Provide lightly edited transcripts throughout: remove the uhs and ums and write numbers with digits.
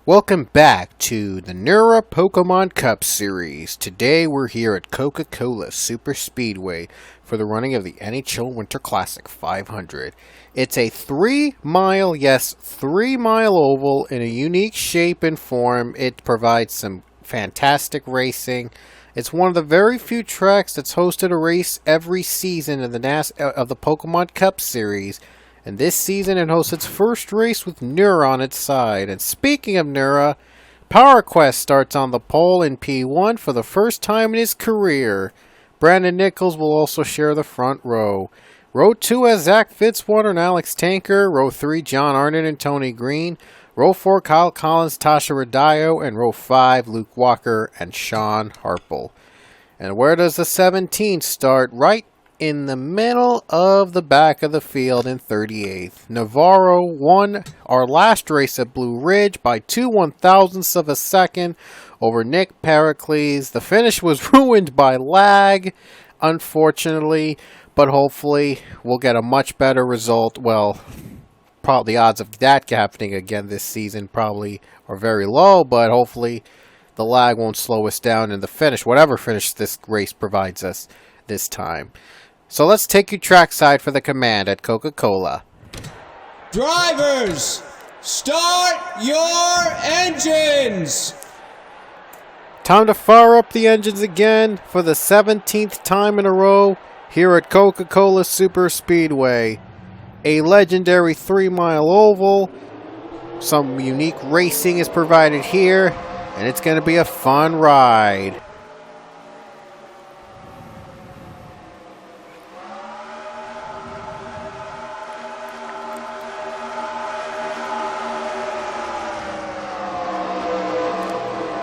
Welcome back to the NURA Pokemon Cup Series. Today we're here at Coca Cola Superspeedway for the running of the NHL Winter Classic 500. It's a 3-mile oval in a unique shape and form. It provides some fantastic racing. It's one of the very few tracks that's hosted a race every season of the Pokemon Cup Series. And this season it hosts its first race with NURA on its side. And speaking of NURA, Power Quest starts on the pole in P1 for the first time in his career. Brandon Nichols will also share the front row. Row 2 has Zach Fitzwater and Alex Tanker. Row 3, John Arnott and Tony Green. Row 4, Kyle Collins, Tasha Radio. And row 5, Luke Walker and Sean Harple. And where does the 17 start? Right in the middle of the back of the field in 38th. Navarro won our last race at Blue Ridge by 2 1/1000ths of a second over Nick Pericles. The finish was ruined by lag, unfortunately, but hopefully we'll get a much better result. Well, probably the odds of that happening again this season probably are very low, but hopefully the lag won't slow us down in the finish, whatever finish this race provides us this time. So let's take you trackside for the command at Coca-Cola. Drivers, start your engines! Time to fire up the engines again for the 17th time in a row here at Coca Cola Superspeedway. A legendary 3-mile oval. Some unique racing is provided here, and it's going to be a fun ride.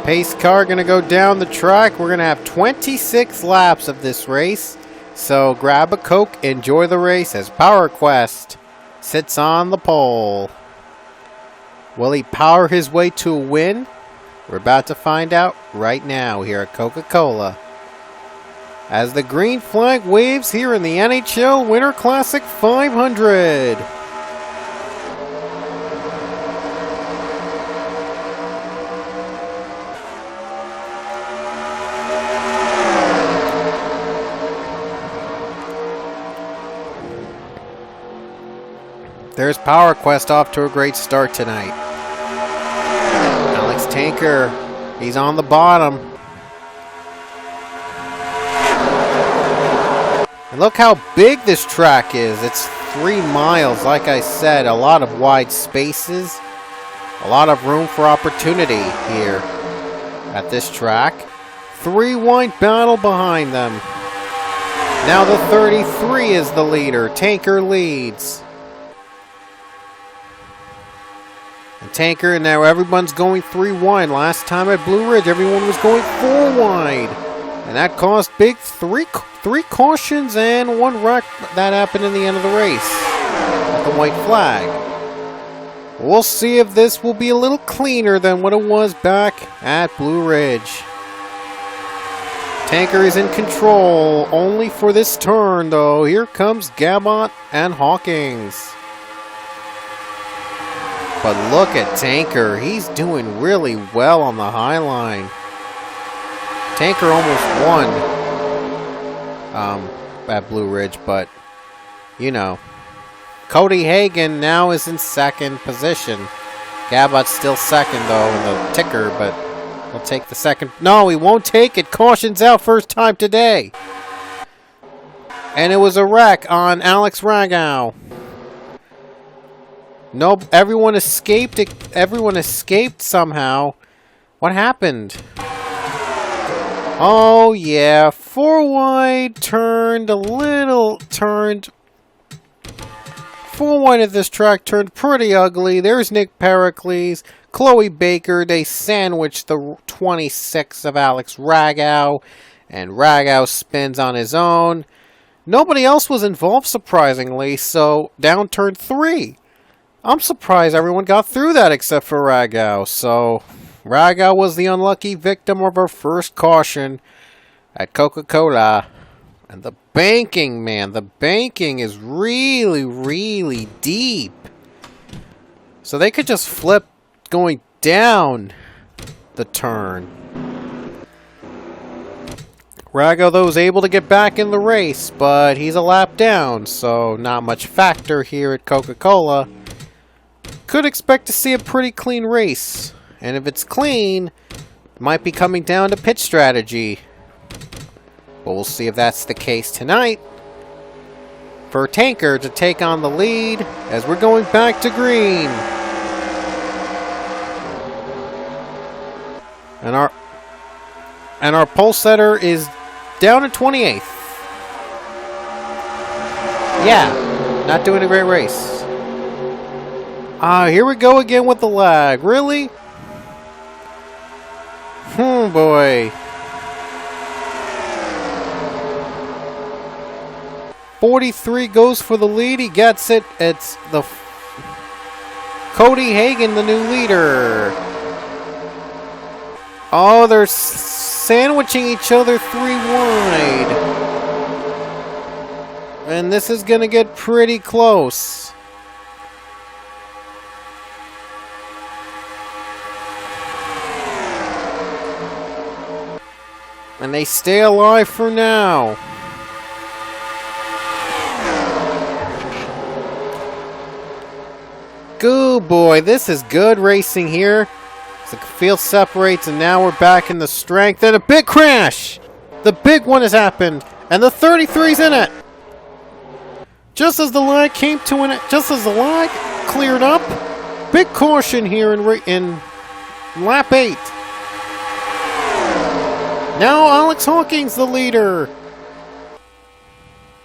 Pace car going to go down the track. We're going to have 26 laps of this race. So grab a Coke, enjoy the race as Power Quest sits on the pole. Will he power his way to a win? We're about to find out right now here at Coca-Cola. As the green flag waves here in the NHL Winter Classic 500. There's Power Quest off to a great start tonight. Alex Tanker, he's on the bottom. And look how big this track is. It's 3 miles, like I said, a lot of wide spaces. A lot of room for opportunity here at this track. 3-wide battle behind them. Now the 33 is the leader. Tanker leads. Tanker, and now everyone's going 3-wide. Last time at Blue Ridge, everyone was going 4-wide. And that caused big three cautions and 1 wreck that happened in the end of the race at the white flag. We'll see if this will be a little cleaner than what it was back at Blue Ridge. Tanker is in control, only for this turn, though. Here comes Gabot and Hawkins. But look at Tanker. He's doing really well on the high line. Tanker almost won at Blue Ridge, but, you know. Cody Hagan now is in second position. Gabot's still second, though, in the ticker, but he'll take the second. No, he won't take it. Caution's out first time today. And it was a wreck on Alex Ragow. Nope, everyone escaped. Everyone escaped somehow. What happened? Oh yeah, 4-wide turned 4-wide at this track turned pretty ugly. There's Nick Pericles, Chloe Baker. They sandwiched the 26 of Alex Ragow, and Ragow spins on his own. Nobody else was involved, surprisingly. So down turn 3. I'm surprised everyone got through that except for Ragow. So, Ragow was the unlucky victim of our first caution at Coca-Cola. And the banking, man, the banking is really, really deep. So they could just flip going down the turn. Rago, though, is able to get back in the race, but he's a lap down, so not much factor here at Coca-Cola. Could expect to see a pretty clean race, and if it's clean, it might be coming down to pit strategy. But we'll see if that's the case tonight. For Tanker to take on the lead as we're going back to green. And our pole setter is down to 28th. Yeah, not doing a great race. Here we go again with the lag. Really? Boy. 43 goes for the lead. He gets it. It's the Cody Hagen, the new leader. Oh, they're sandwiching each other 3 wide. And this is going to get pretty close. And they stay alive for now. Good boy, this is good racing here. The field separates, and now we're back in the strength, and a big crash! The big one has happened, and the 33's in it! Just as the lag came to an end, just as the lag cleared up, big caution here in lap 8. Now Alex Hawkins the leader!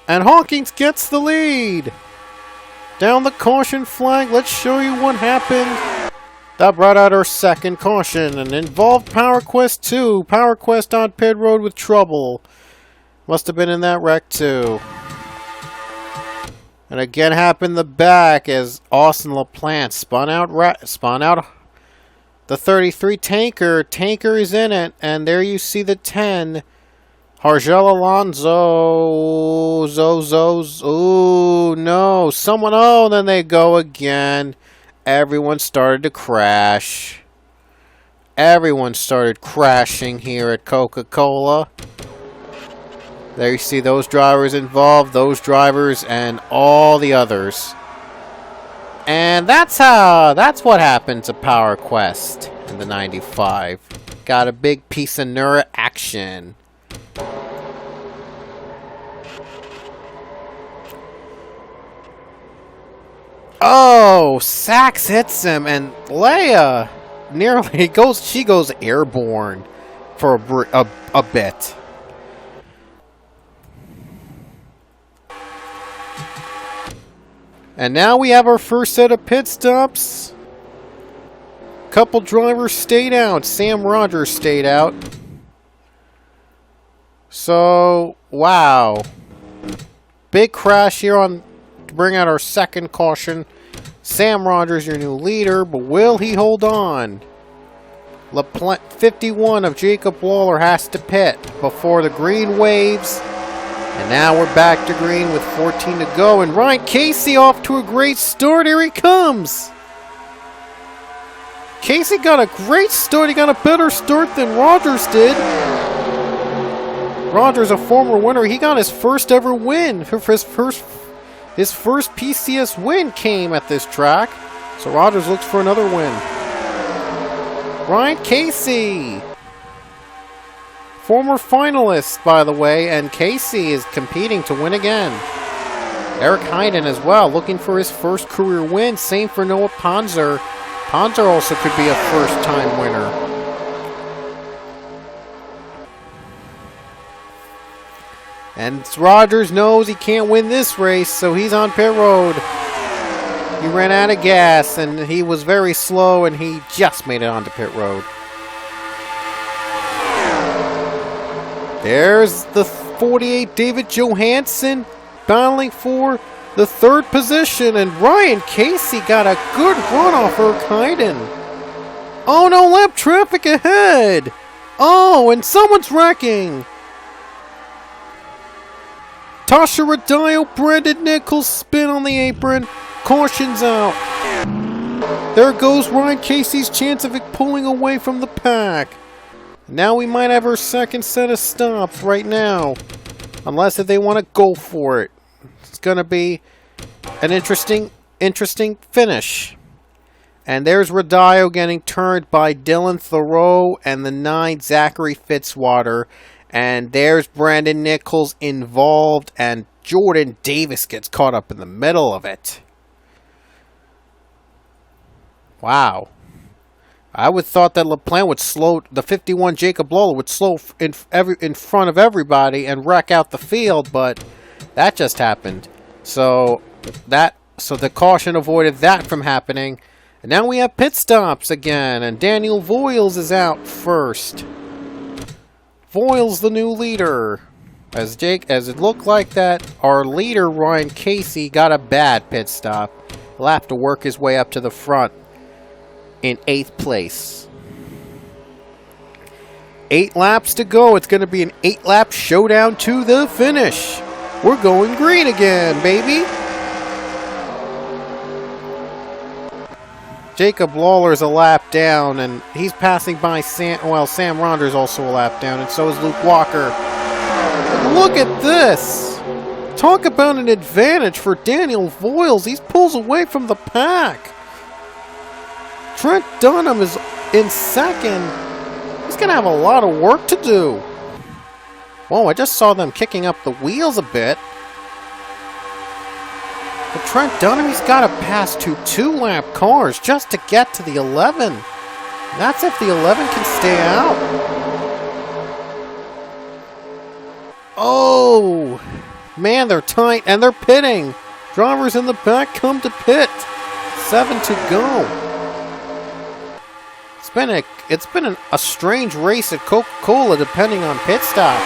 And Hawkins gets the lead! Down the caution flag, let's show you what happened. That brought out our second caution and involved Power Quest 2. Power Quest on pit road with trouble. Must have been in that wreck too. And again happened in the back as Austin LaPlante spun out the 33 Tanker. Tanker is in it, and there you see the 10. Hargel Alonso. Ooh, no. Someone. Oh, then they go again. Everyone started to crash. Everyone started crashing here at Coca-Cola. There you see those drivers involved, those drivers, and all the others. And that's what happened to Power Quest in the 95. Got a big piece of NURA action. Oh, Sax hits him, and Leia nearly goes. She goes airborne for a bit. And now we have our first set of pit stops. Couple drivers stayed out. Sam Rogers stayed out. So, wow. Big crash here to bring out our second caution. Sam Rogers, your new leader, but will he hold on? 51 of Jacob Waller has to pit before the green waves. And now we're back to green with 14 to go. And Ryan Casey off to a great start. Here he comes. Casey got a great start. He got a better start than Rogers did. Rogers, a former winner, he got his first ever win. His first PCS win came at this track. So Rogers looks for another win. Ryan Casey. Former finalist, by the way, and Casey is competing to win again. Eric Heiden as well, looking for his first career win. Same for Noah Ponzer. Ponzer also could be a first-time winner. And Rogers knows he can't win this race, so he's on pit road. He ran out of gas, and he was very slow, and he just made it onto pit road. There's the 48 David Johansson battling for the third position, and Ryan Casey got a good run off Eric Heiden. Oh no, lap traffic ahead! Oh, and someone's wrecking! Tasha Radio, Brandon Nichols spin on the apron, caution's out. There goes Ryan Casey's chance of pulling away from the pack. Now we might have our second set of stops right now. Unless if they want to go for it. It's going to be an interesting finish. And there's Radio getting turned by Dylan Thoreau and the 9 Zachary Fitzwater. And there's Brandon Nichols involved, and Jordan Davis gets caught up in the middle of it. Wow. I would thought that LaPlante would slow, the 51 Jacob Lawler would slow in front of everybody and wreck out the field, but that just happened. So the caution avoided that from happening. And now we have pit stops again, and Daniel Voiles is out first. Voiles the new leader. As it looked like that, our leader Ryan Casey got a bad pit stop. He'll have to work his way up to the front in 8th place. 8 laps to go. It's going to be an 8-lap showdown to the finish. We're going green again, baby. Jacob Lawler's a lap down, and he's passing by Sam Ronder's also a lap down, and so is Luke Walker. Look at this! Talk about an advantage for Daniel Voiles. He pulls away from the pack. Trent Dunham is in second. He's going to have a lot of work to do. Whoa, I just saw them kicking up the wheels a bit. But Trent Dunham, he's got to pass 2 2-lap cars just to get to the 11. That's if the 11 can stay out. Oh, man, they're tight and they're pitting. Drivers in the back come to pit. 7 to go. It's been a strange race at Coca Cola depending on pit stops.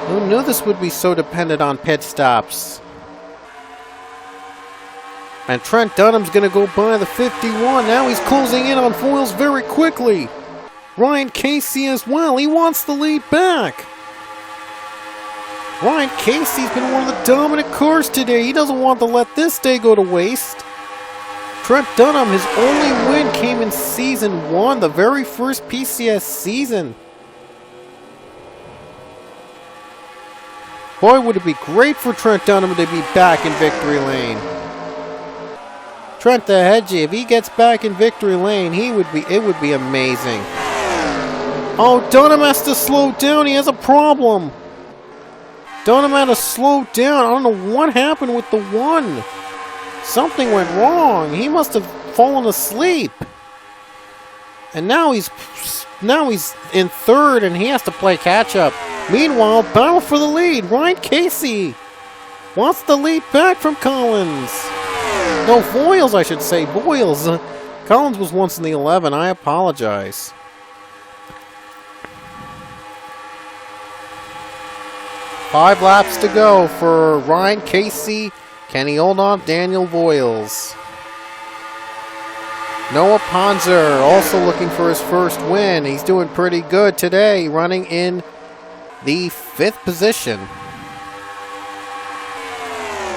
Who knew this would be so dependent on pit stops? And Trent Dunham's going to go by the 51. Now he's closing in on Voiles very quickly. Ryan Casey as well. He wants the lead back. Ryan Casey's been one of the dominant cars today. He doesn't want to let this day go to waste. Trent Dunham, his only win came in Season 1, the very first PCS season. Boy, would it be great for Trent Dunham to be back in victory lane. Trent the Hedgie, if he gets back in victory lane, it would be amazing. Oh, Dunham has to slow down. He has a problem. Dunham had to slow down. I don't know what happened with the 1. Something went wrong. He must have fallen asleep. And now he's in 3rd and he has to play catch up. Meanwhile, battle for the lead. Ryan Casey wants the lead back from Collins. No, Voiles, I should say. Voiles. Collins was once in the 11. I apologize. Five laps to go for Ryan Casey. Can he hold off Daniel Voiles? Noah Ponzer also looking for his first win. He's doing pretty good today, running in the 5th position.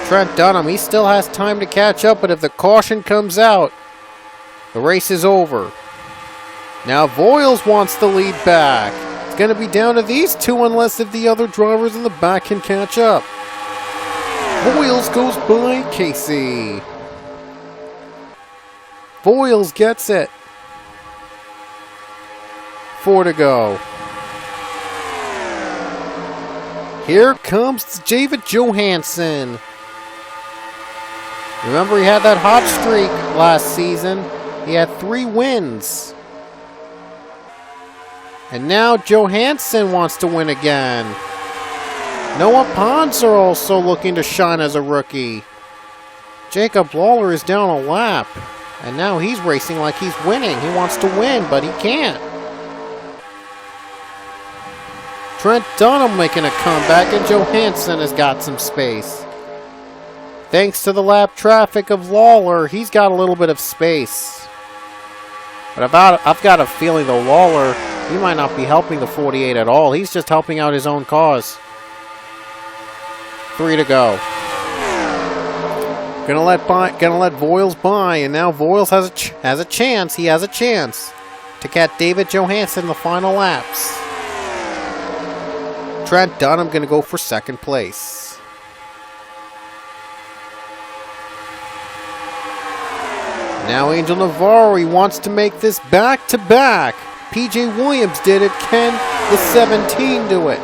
Trent Dunham, he still has time to catch up, but if the caution comes out, the race is over. Now Voiles wants the lead back. It's going to be down to these 2 unless if the other drivers in the back can catch up. Voiles goes by Casey. Voiles gets it. 4 to go. Here comes David Johansson. Remember, he had that hot streak last season. He had 3 wins. And now Johansson wants to win again. Noah Ponzer also looking to shine as a rookie. Jacob Lawler is down a lap. And now he's racing like he's winning. He wants to win, but he can't. Trent Dunham making a comeback, and Johansson has got some space. Thanks to the lap traffic of Lawler, he's got a little bit of space. But I've got a feeling the Lawler, he might not be helping the 48 at all. He's just helping out his own cause. 3 to go. Gonna let Voiles by, and now Voiles has a chance. He has a chance to catch David Johansen in the final laps. Trent Dunham gonna go for second place. Now Angel Navarro, he wants to make this back-to-back. PJ Williams did it. Can the 17 do it?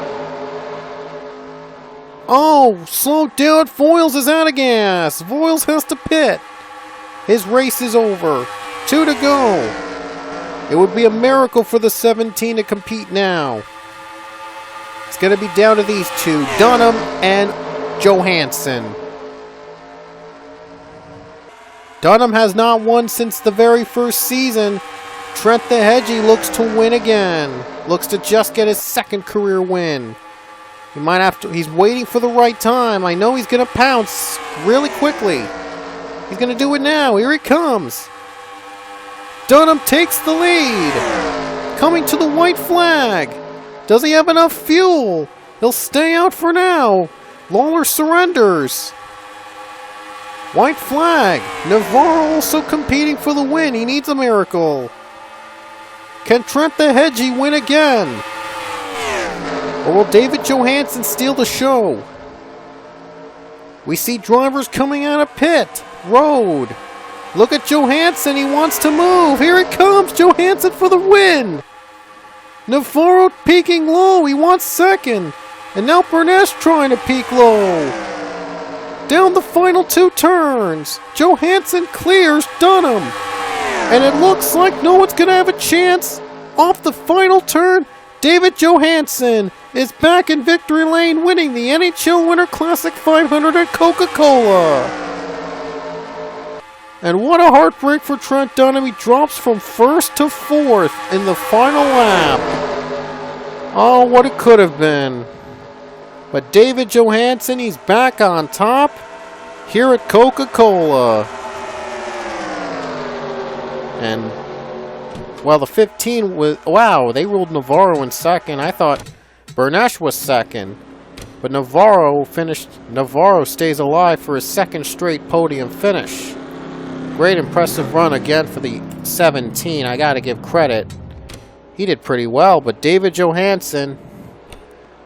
Oh, slow down. Voiles is out of gas. Voiles has to pit. His race is over. 2 to go. It would be a miracle for the 17 to compete now. It's going to be down to these two, Dunham and Johansen. Dunham has not won since the very first season. Trent the Hedgie looks to win again. Looks to just get his second career win. He might have to. He's waiting for the right time. I know he's going to pounce really quickly. He's going to do it now. Here he comes. Dunham takes the lead. Coming to the white flag. Does he have enough fuel? He'll stay out for now. Lawler surrenders. White flag. Navarro also competing for the win. He needs a miracle. Can Trent the Hedgie win again? Or will David Johansen steal the show? We see drivers coming out of pit road. Look at Johansen. He wants to move. Here it comes. Johansen for the win. Navarro peaking low. He wants second. And now Burness trying to peak low. Down the final 2 turns. Johansen clears Dunham. And it looks like no one's going to have a chance. Off the final turn, David Johansen is back in victory lane, winning the NHL Winter Classic 500 at Coca-Cola. And what a heartbreak for Trent Dunham. He drops from 1st to 4th in the final lap. Oh, what it could have been. But David Johansen, he's back on top here at Coca-Cola. And, well, the 15 was... Wow, they ruled Navarro in second. I thought Burness was second. But Navarro stays alive for his second straight podium finish. Great impressive run again for the 17. I gotta give credit. He did pretty well, but David Johansen,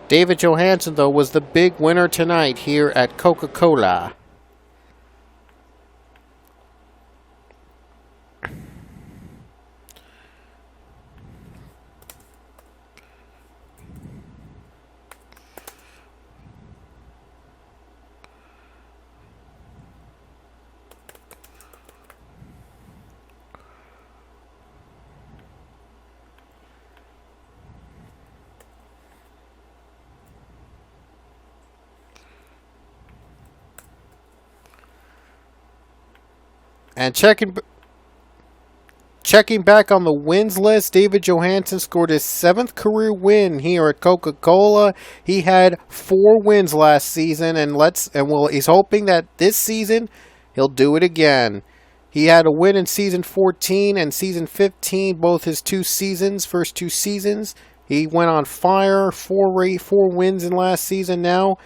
though, was the big winner tonight here at Coca-Cola. And checking back on the wins list, David Johansen scored his 7th career win here at Coca-Cola. He had 4 wins last season, and he's hoping that this season he'll do it again. He had a win in season 14 and season 15, both his first 2 seasons. He went on fire, 4 wins in last season now.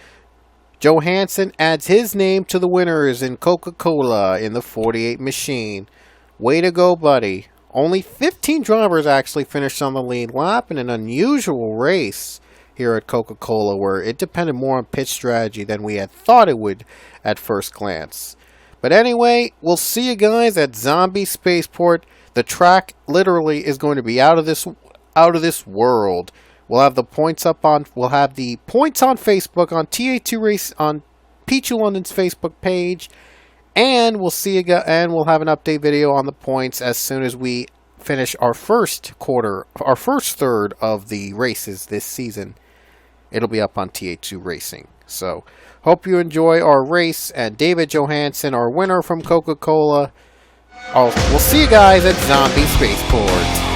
Johansen adds his name to the winners in Coca-Cola in the 48 machine. Way to go, buddy. Only 15 drivers actually finished on the lead lap in an unusual race here at Coca-Cola, where it depended more on pit strategy than we had thought it would at first glance. But anyway, we'll see you guys at Zombie Spaceport. The track literally is going to be out of this world. We'll have the points on Facebook on TA2 Race on Pichu London's Facebook page, and we'll see you guys, and we'll have an update video on the points as soon as we finish our first third of the races this season. It'll be up on TA2 Racing. So, hope you enjoy our race, and David Johansen, our winner from Coca-Cola. We'll see you guys at Zombie Spaceport.